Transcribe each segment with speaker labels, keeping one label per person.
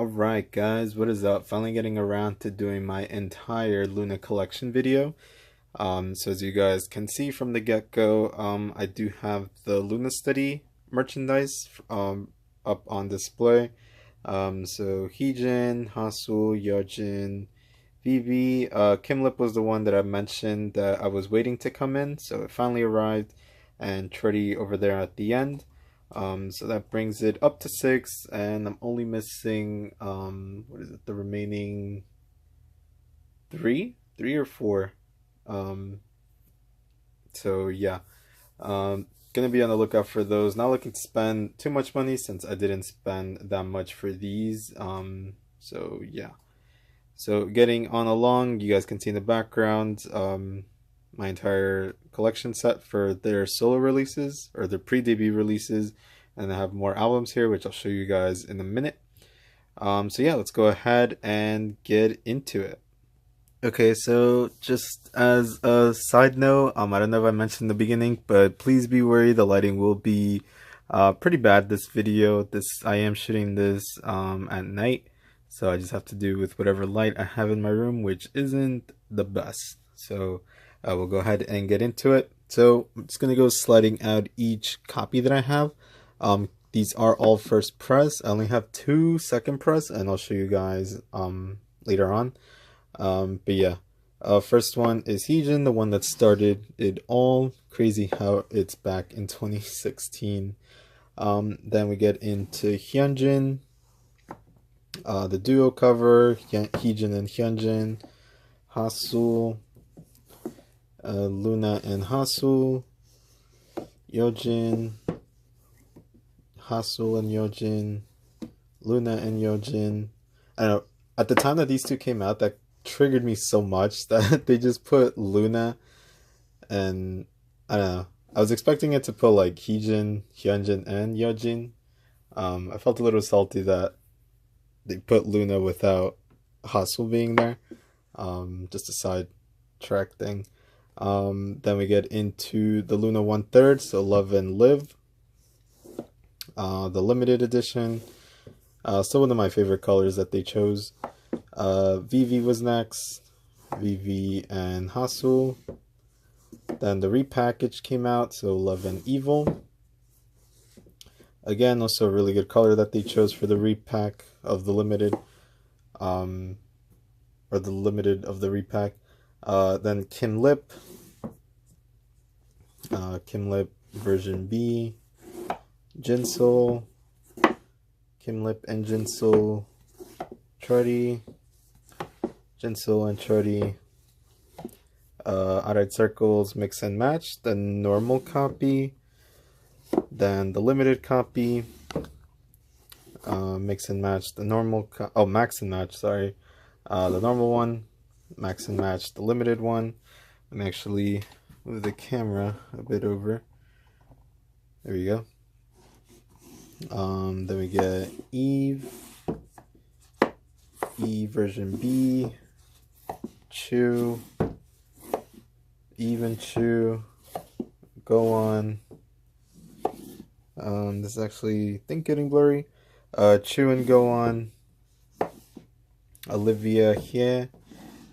Speaker 1: Alright guys, what is up? Finally getting around to doing my entire LOONA collection video. So as you guys can see from the get-go, I do have the LOONA Study merchandise up on display. So Heejin, Hasul, Yeojin, Vivi, Kimlip was the one that I mentioned that I was waiting to come in, so it finally arrived, and Truddy over there at the end. So that brings it up to 6, and I'm only missing what is it, the remaining three or four. So yeah, gonna be on the lookout for those. Not looking to spend too much money since I didn't spend that much for these. So yeah, so getting on along, you guys can see in the background my entire collection set for their solo releases or their pre-debut releases, and I have more albums here which I'll show you guys in a minute. So yeah, let's go ahead and get into it. Okay, so just as a side note, I don't know if I mentioned in the beginning, but please be worried, the lighting will be pretty bad this video. I am shooting this at night, so I just have to do with whatever light I have in my room, which isn't the best. So we'll go ahead and get into it. So I'm just gonna go sliding out each copy that I have. These are all first press. I only have 2 second press, and I'll show you guys later on. But yeah, first one is Heejin, the one that started it all. Crazy how it's back in 2016. Then we get into Hyunjin, the duo cover, Heejin and Hyunjin, Hasul, LOONA and Hasul, Yeojin, Hasul and Yeojin, LOONA and Yeojin. I don't know, at the time that these two came out, that triggered me so much that they just put LOONA, and I don't know, I was expecting it to put like Heejin, Hyunjin, and Yeojin. I felt a little salty that they put LOONA without Hasul being there. Just a side track thing. Then we get into the LOONA 1/3, so Love and Live, the limited edition. Still one of my favorite colors that they chose. Vivi was next, Vivi and Hasul. Then the repackage came out, so Love and Evil. Again, also a really good color that they chose for the repack of the limited, or the limited of the repack. Then Kimlip, Kimlip version B, Jinsoul, Kimlip and Jinsoul, Truddy, Jinsoul and Truddy, Outside Circles Mix and Match, the normal copy, then the limited copy, Mix and Match, the normal Max and Match, sorry, the normal one, Max and Match, the limited one. Let me actually move the camera a bit over. There we go. Then we get Eve version B, Chew, Eve and Chew, Go On. This is actually, I think, getting blurry. Chew and Go On, Olivia here,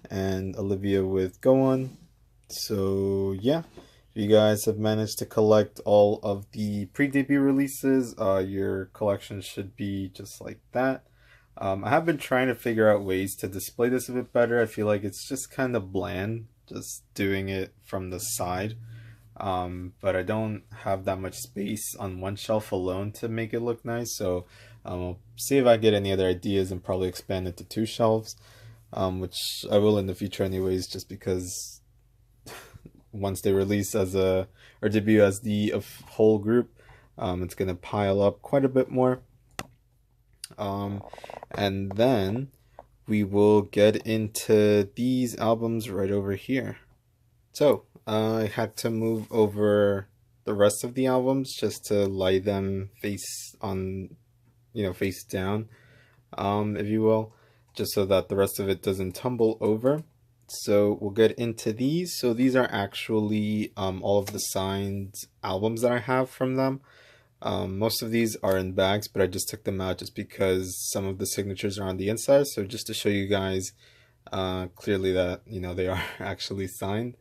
Speaker 1: and Olivia with Go On. So yeah, if you guys have managed to collect all of the pre-debut releases, your collection should be just like that. I have been trying to figure out ways to display this a bit better. I feel like it's just kind of bland, just doing it from the side. But I don't have that much space on one shelf alone to make it look nice. So I'll see if I get any other ideas and probably expand it to 2 shelves, which I will in the future anyways, just because once they release as or debut as the whole group, it's gonna pile up quite a bit more. And then we will get into these albums right over here. So I had to move over the rest of the albums just to lie them face on, face down, if you will, just so that the rest of it doesn't tumble over. So we'll get into these. So these are actually all of the signed albums that I have from them. Most of these are in bags, but I just took them out just because some of the signatures are on the inside. So just to show you guys clearly that, you know, they are actually signed.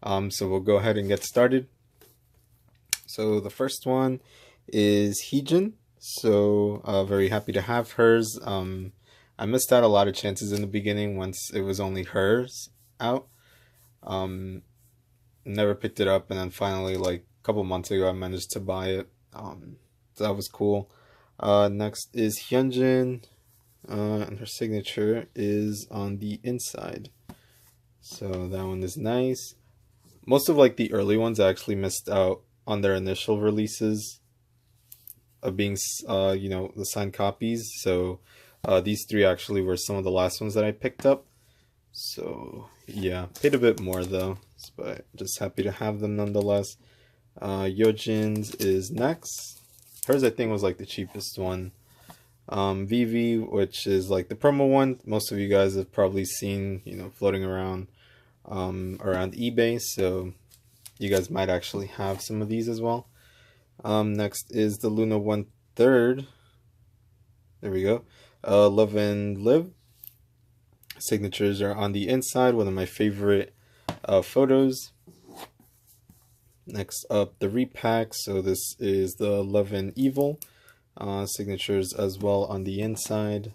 Speaker 1: So we'll go ahead and get started. So the first one is Heejin. So very happy to have hers. I missed out a lot of chances in the beginning once it was only hers out. Never picked it up, and then finally, like a couple months ago, I managed to buy it. So that was cool. Next is Hyunjin, and her signature is on the inside. So that one is nice. Most of like the early ones I actually missed out on their initial releases of being, you know, the signed copies. So these three actually were some of the last ones that I picked up. So yeah, paid a bit more though, but just happy to have them nonetheless. Yojin's is next. Hers I think was like the cheapest one. Vivi, which is like the promo one. Most of you guys have probably seen, you know, floating around around eBay, so you guys might actually have some of these as well. Next is the LOONA 1/3. There we go. Love and Live. Signatures are on the inside. One of my favorite photos. Next up, the repack. So this is the Love and Evil. Signatures as well on the inside.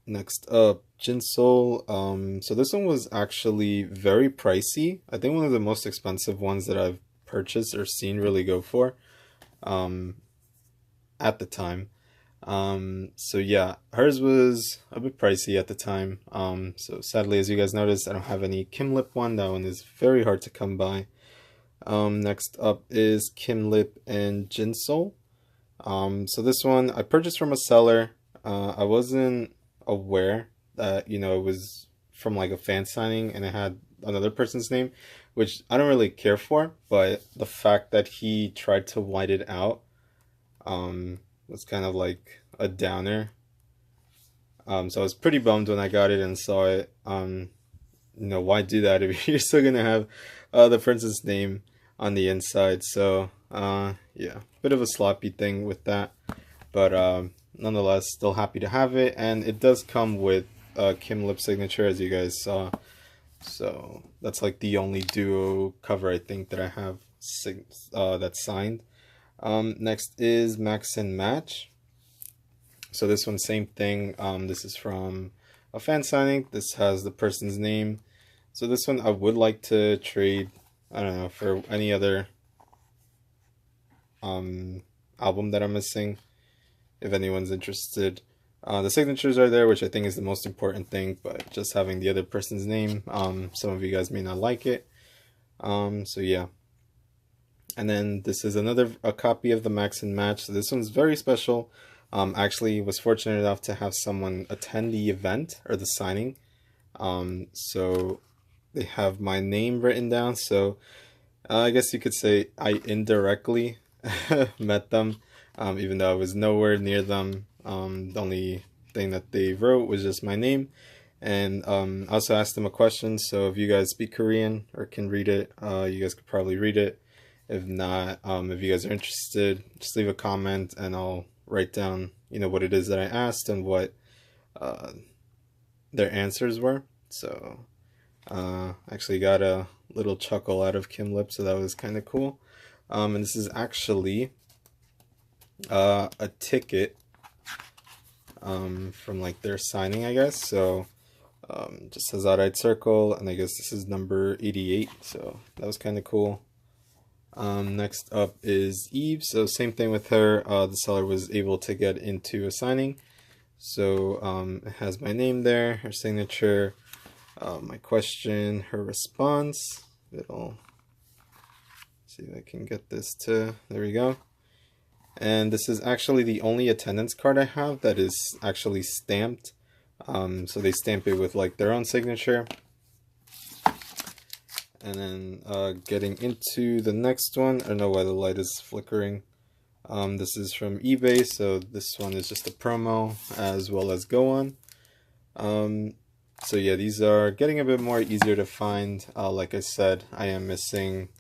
Speaker 1: Next up, Jinsol. So this one was actually very pricey. I think one of the most expensive ones that I've purchased or seen really go for at the time. So yeah, hers was a bit pricey at the time. So sadly, as you guys noticed, I don't have any Kim Lip one. That one is very hard to come by. Next up is Kim Lip and Jinsol. So this one I purchased from a seller. I wasn't aware that, you know, it was from like a fan signing and it had another person's name, which I don't really care for, but the fact that he tried to white it out was kind of like a downer. So I was pretty bummed when I got it and saw it. You know, why do that if you're still gonna have the prince's name on the inside? So yeah, bit of a sloppy thing with that, but nonetheless, still happy to have it. And it does come with Kim Lip signature, as you guys saw. So that's like the only duo cover I think that I have that's signed. Next is Max and Match. So this one, same thing. This is from a fan signing. This has the person's name. So this one I would like to trade, I don't know, for any other album that I'm missing, if anyone's interested. The signatures are there, which I think is the most important thing, but just having the other person's name, some of you guys may not like it. So yeah. And then this is a copy of the Max and Match. So this one's very special. Actually was fortunate enough to have someone attend the event or the signing. So they have my name written down. So I guess you could say I indirectly met them, even though I was nowhere near them. The only thing that they wrote was just my name. And I also asked them a question. So if you guys speak Korean or can read it, you guys could probably read it. If not, if you guys are interested, just leave a comment and I'll write down, you know, what it is that I asked and what their answers were. So actually got a little chuckle out of Kim Lip, so that was kind of cool. And this is actually a ticket from like their signing, I guess. So just says Outside Circle, and I guess this is number 88. So that was kind of cool. Next up is Eve. So same thing with her. The seller was able to get into a signing. So it has my name there, her signature, my question, her response. It'll see if I can get this to, there we go. And this is actually the only attendance card I have that is actually stamped. So they stamp it with like their own signature. And then getting into the next one, I don't know why the light is flickering. This is from eBay, so this one is just a promo as well as Go On. So yeah, these are getting a bit more easier to find. Like I said, I am missing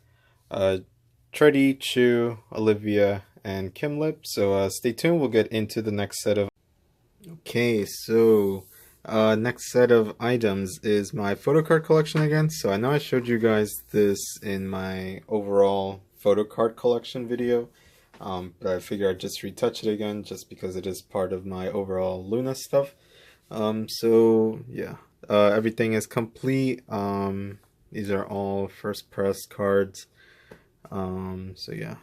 Speaker 1: Truddy, Chu, Olivia, and Kimlip. So stay tuned. We'll get into the next set of. Okay, so next set of items is my photocard collection again. So I know I showed you guys this in my overall photocard collection video, but I figure I'd just retouch it again just because it is part of my overall LOONA stuff. So yeah, everything is complete. These are all first press cards. So yeah,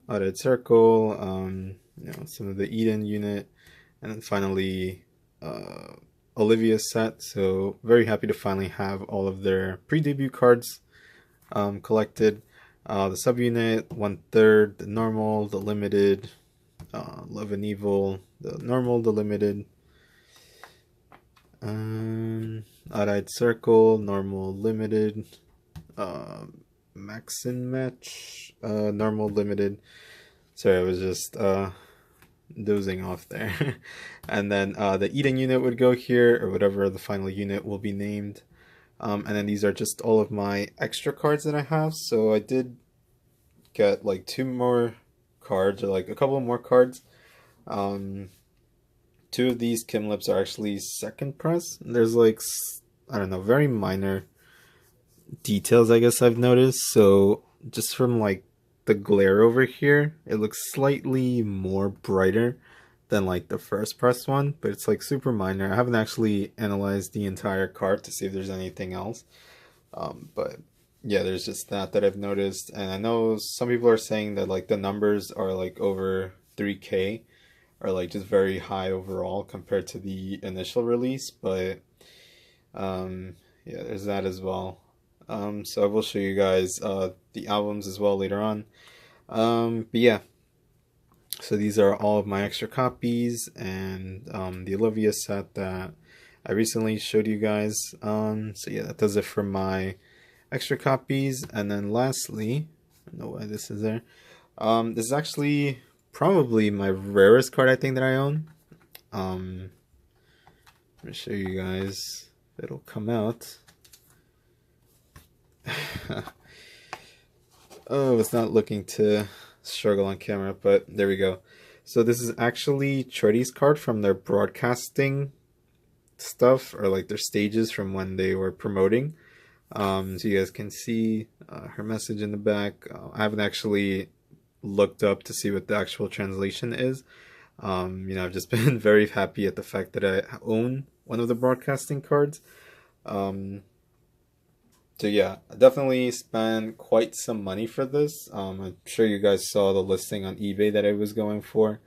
Speaker 1: Added Circle, you know, some of the Eden unit, and then finally Olivia's set. So very happy to finally have all of their pre-debut cards collected. The subunit, 1/3, the normal, the limited, Love and Evil, the normal, the limited, Odd-Eyed Circle, normal, limited, Max and Match, normal, limited. Sorry, I was just dozing off there. And then the Eden unit would go here, or whatever the final unit will be named. And then these are just all of my extra cards that I have. So I did get like 2 more cards, or like a couple more cards. 2 of these Kimlips are actually second press. There's like, I don't know, very minor details I guess I've noticed. So just from like the glare over here, it looks slightly more brighter than like the first press one, but it's like super minor. I haven't actually analyzed the entire card to see if there's anything else. But yeah, there's just that I've noticed. And I know some people are saying that like the numbers are like over 3K, are like just very high overall compared to the initial release, but yeah, there's that as well. So I will show you guys the albums as well later on. But yeah, so these are all of my extra copies, and the Olivia set that I recently showed you guys. So yeah, that does it for my extra copies. And then lastly, I don't know why this is there. This is actually probably my rarest card I think that I own. Let me show you guys. It'll come out. Oh, it's not looking to struggle on camera, but there we go. So this is actually Truddy's card from their broadcasting stuff, or like their stages from when they were promoting. So you guys can see her message in the back. I haven't actually looked up to see what the actual translation is. You know, I've just been very happy at the fact that I own one of the broadcasting cards. So yeah, I definitely spent quite some money for this. I'm sure you guys saw the listing on eBay that I was going for.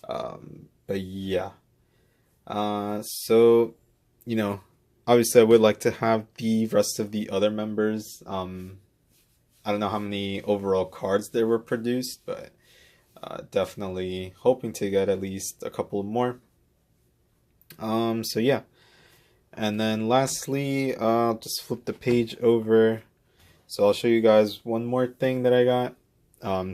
Speaker 1: But yeah. So, you know, obviously I would like to have the rest of the other members. I don't know how many overall cards there were produced, but definitely hoping to get at least a couple more. So yeah. And then lastly, I'll just flip the page over. So I'll show you guys one more thing that I got.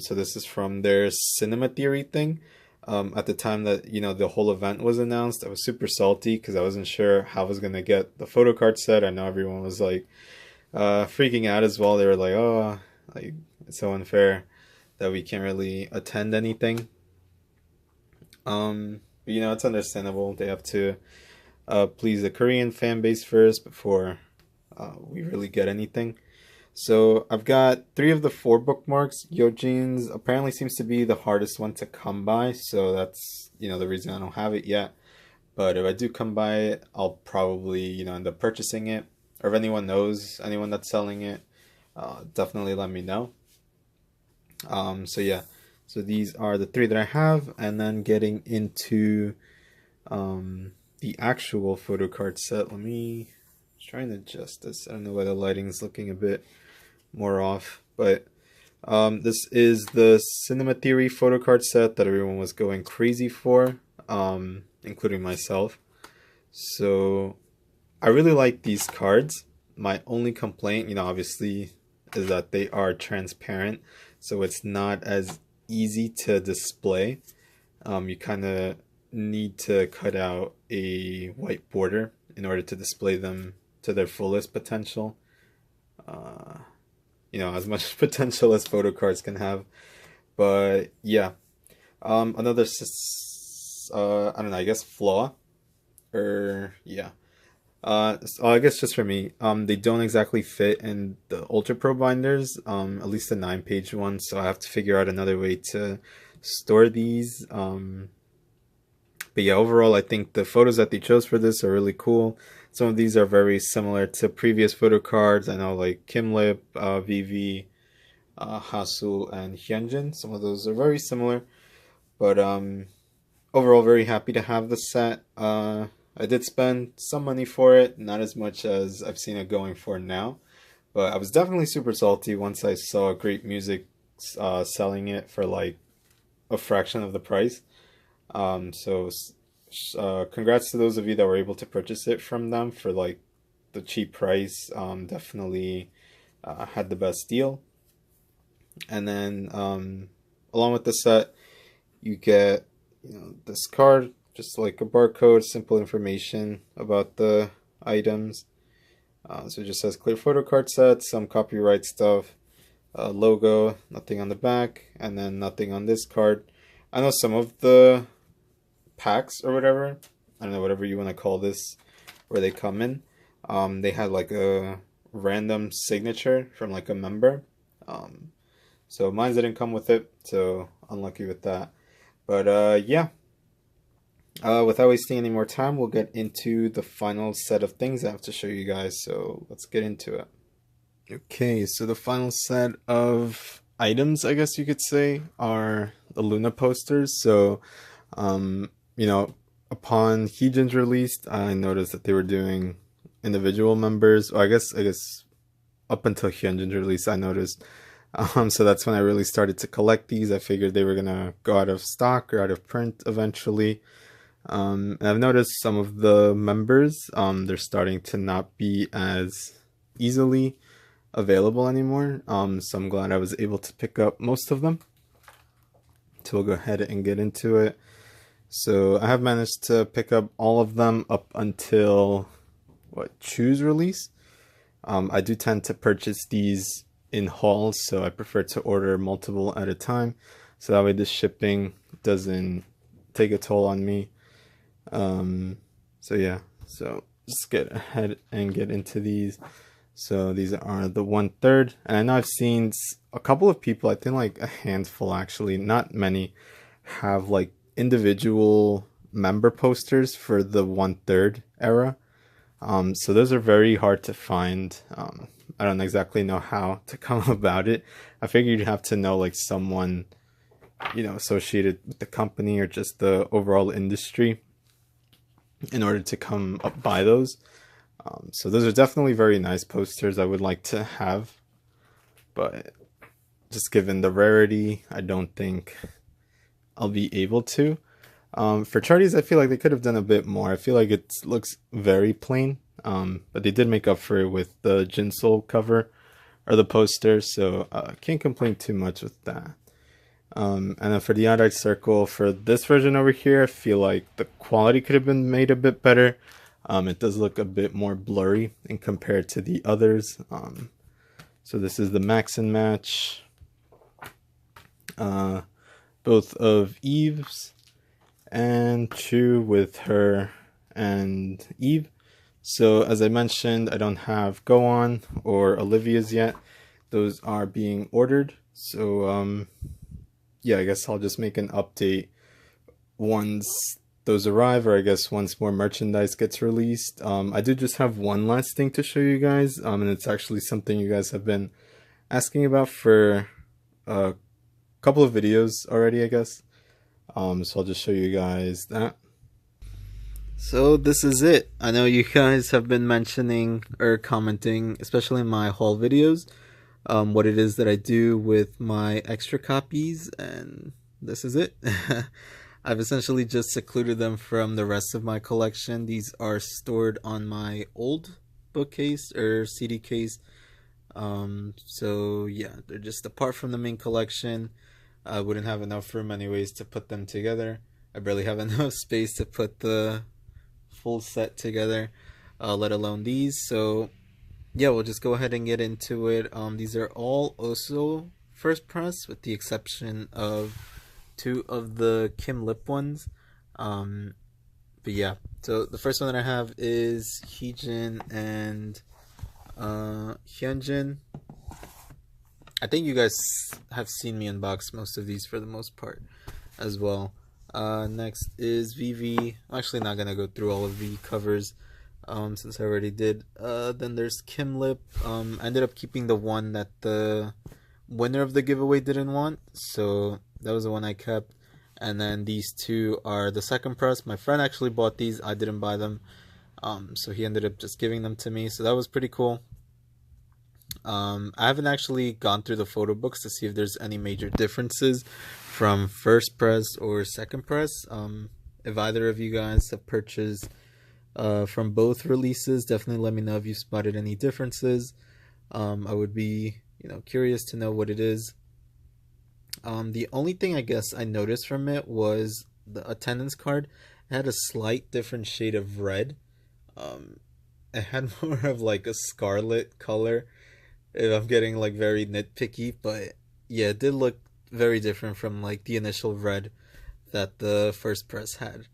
Speaker 1: So this is from their Cinema Theory thing. At the time that, you know, the whole event was announced, I was super salty because I wasn't sure how I was going to get the photo card set. I know everyone was like freaking out as well. They were like, oh, like it's so unfair that we can't really attend anything. But, you know, it's understandable. They have to please the Korean fan base first before we really get anything. So I've got 3 of the 4 bookmarks. Yojin's apparently seems to be the hardest one to come by, so that's, you know, the reason I don't have it yet. But if I do come by it, I'll probably, you know, end up purchasing it. Or if anyone knows anyone that's selling it, definitely let me know. So yeah, so these are the 3 that I have, and then getting into the actual photo card set. Let me try and adjust this. I don't know why the lighting's looking a bit more off, but this is the Cinema Theory photo card set that everyone was going crazy for, including myself. So I really like these cards. My only complaint, you know, obviously, is that they are transparent, so it's not as easy to display. You kind of need to cut out a white border in order to display them to their fullest potential. you know, as much potential as photo cards can have. But yeah, another I don't know, I guess flaw, or yeah. So I guess just for me, they don't exactly fit in the Ultra Pro binders, at least the 9-page one. So I have to figure out another way to store these. But yeah, overall, I think the photos that they chose for this are really cool. Some of these are very similar to previous photo cards. I know like Kim Lip, Vivi, Hasu, and Hyunjin. Some of those are very similar. But overall, very happy to have the set. I did spend some money for it, not as much as I've seen it going for now. But I was definitely super salty once I saw Great Music selling it for like a fraction of the price. So congrats to those of you that were able to purchase it from them for like the cheap price. Definitely had the best deal. And then along with the set, you get, you know, this card, just like a barcode, simple information about the items. So it just says clear photo card set, some copyright stuff, logo, nothing on the back, and then nothing on this card. I know some of the packs or whatever, I don't know, whatever you want to call this, where they come in, they had like a random signature from like a member. So mine didn't come with it, so unlucky with that. But yeah, without wasting any more time, we'll get into the final set of things I have to show you guys. So let's get into it. Okay, so the final set of items, I guess you could say, are the LOONA posters. So, you know, upon Heejin's release, I noticed that they were doing individual members. Well, I guess up until Hyunjin's release, I noticed. So that's when I really started to collect these. I figured they were gonna go out of stock or out of print eventually. And I've noticed some of the members, they're starting to not be as easily available anymore. So I'm glad I was able to pick up most of them. So we'll go ahead and get into it. So I have managed to pick up all of them up until Chu's release. I do tend to purchase these in hauls, so I prefer to order multiple at a time, so that way the shipping doesn't take a toll on me. So yeah, so just get ahead and get into these. So these are the 1/3, and I know I've seen a couple of people, I think like a handful actually, not many, have like individual member posters for the 1/3 era. So those are very hard to find. I don't exactly know how to come about it. I figured you'd have to know like someone, you know, associated with the company or just the overall industry in order to come up by those. So those are definitely very nice posters I would like to have, but just given the rarity, I don't think I'll be able to. For Charties, I feel like they could have done a bit more. I feel like it looks very plain, but they did make up for it with the Jinsol cover or the poster, so can't complain too much with that. And then for the Outside Circle, for this version over here, I feel like the quality could have been made a bit better. It does look a bit more blurry in compared to the others. So this is the Max and Match, both of Eve's and Chu with her and Eve. So as I mentioned, I don't have Go On or Olivia's yet. Those are being ordered. So yeah, I guess I'll just make an update once those arrive, or I guess once more merchandise gets released. I do just have one last thing to show you guys, and it's actually something you guys have been asking about for a couple of videos already, I guess. So I'll just show you guys that. So this is it. I know you guys have been mentioning or commenting, especially in my haul videos, what it is that I do with my extra copies, and this is it. I've essentially just secluded them from the rest of my collection. These are stored on my old bookcase or CD case. So yeah, they're just apart from the main collection. I wouldn't have enough room anyways to put them together. I barely have enough space to put the full set together, let alone these. So yeah, we'll just go ahead and get into it. These are all also first press, with the exception of two of the Kim Lip ones. Um, but yeah, so the first one that I have is Heejin and Hyunjin. I think you guys have seen me unbox most of these for the most part as well. Next is Vivi. I'm actually not gonna go through all of the covers, since I already did. Then there's Kim Lip. I ended up keeping the one that the winner of the giveaway didn't want, so that was the one I kept. And then these two are the second press. My friend actually bought these. I didn't buy them, so he ended up just giving them to me. So that was pretty cool. I haven't actually gone through the photo books to see if there's any major differences from first press or second press. If either of you guys have purchased from both releases, definitely let me know if you spotted any differences. I would be, curious to know what it is. The only thing I guess I noticed from it was the attendance card. It had a slight different shade of red. It had more of like a scarlet color, if I'm getting like very nitpicky, but yeah, it did look very different from like the initial red that the first press had.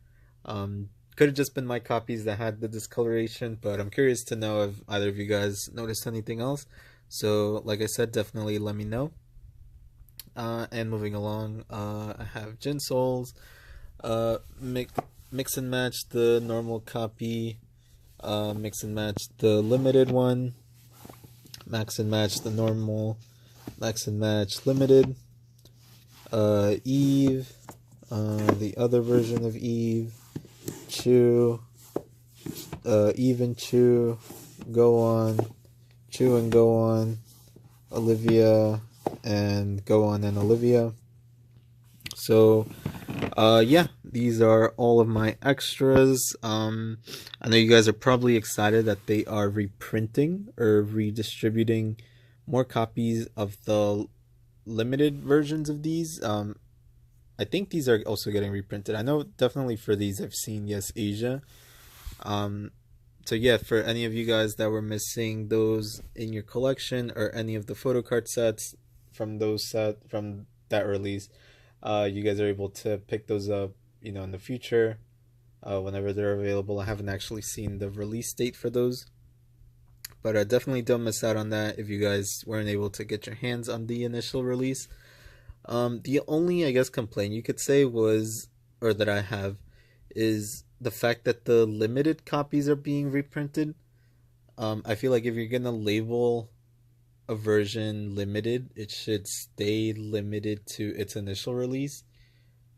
Speaker 1: Could have just been my copies that had the discoloration, but I'm curious to know if either of you guys noticed anything else. So like I said, definitely let me know. And moving along, I have Jinsoul's. Mix and match the normal copy, mix and match the limited one, max and match the normal, max and match limited, Eve, the other version of Eve, Chu, Eve and Chu, Go On, Chu and Go On, Olivia, and Go On and Olivia. So, yeah, these are all of my extras. I know you guys are probably excited that they are reprinting or redistributing more copies of the limited versions of these. I think these are also getting reprinted. I know definitely for these I've seen Yes Asia. So yeah, for any of you guys that were missing those in your collection, or any of the photocard sets from from that release, you guys are able to pick those up, in the future, whenever they're available. I haven't actually seen the release date for those, but definitely don't miss out on that if you guys weren't able to get your hands on the initial release. The only, I guess, complaint you could say was, or that I have, is the fact that the limited copies are being reprinted. I feel like if you're gonna label a version limited, it should stay limited to its initial release.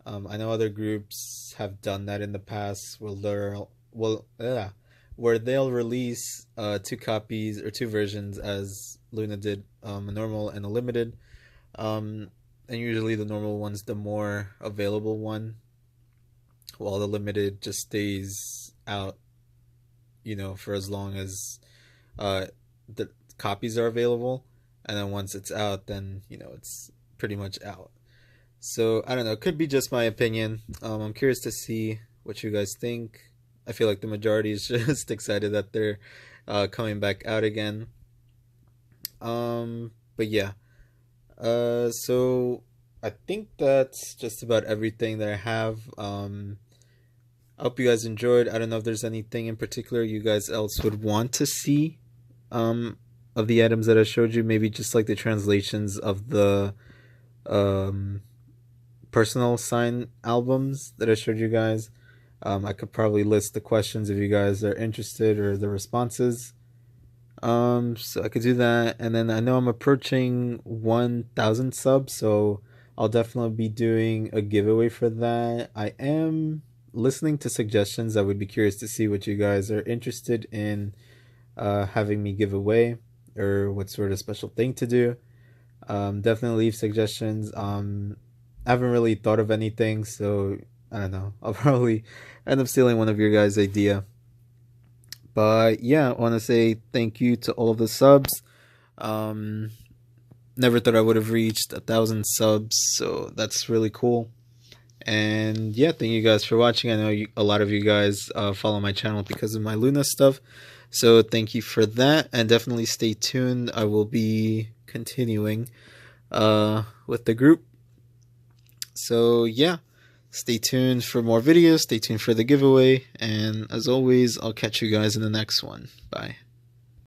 Speaker 1: I know other groups have done that in the past, where they'll release two copies or two versions, as LOONA did, a normal and a limited. And usually the normal one's the more available one, while the limited just stays out, for as long as the copies are available. And then once it's out, then, it's pretty much out. So, I don't know, it could be just my opinion. I'm curious to see what you guys think. I feel like the majority is just excited that they're coming back out again. But yeah. So I think that's just about everything that I have. I hope you guys enjoyed. I don't know if there's anything in particular you guys else would want to see of the items that I showed you. Maybe just like the translations of the personal sign albums that I showed you guys. I could probably list the questions if you guys are interested, or the responses. So I could do that. And then I know I'm approaching 1,000 subs, so I'll definitely be doing a giveaway for that. I am listening to suggestions. I would be curious to see what you guys are interested in having me give away, or what sort of special thing to do. Definitely leave suggestions. I haven't really thought of anything, so I don't know. I'll probably end up stealing one of your guys' idea. But yeah, I want to say thank you to all of the subs. Never thought I would have reached 1,000 subs, so that's really cool. And yeah, thank you guys for watching. I know a lot of you guys follow my channel because of my LOONA stuff, so thank you for that, and definitely stay tuned. I will be continuing with the group. So yeah, stay tuned for more videos, stay tuned for the giveaway, and as always, I'll catch you guys in the next one. Bye.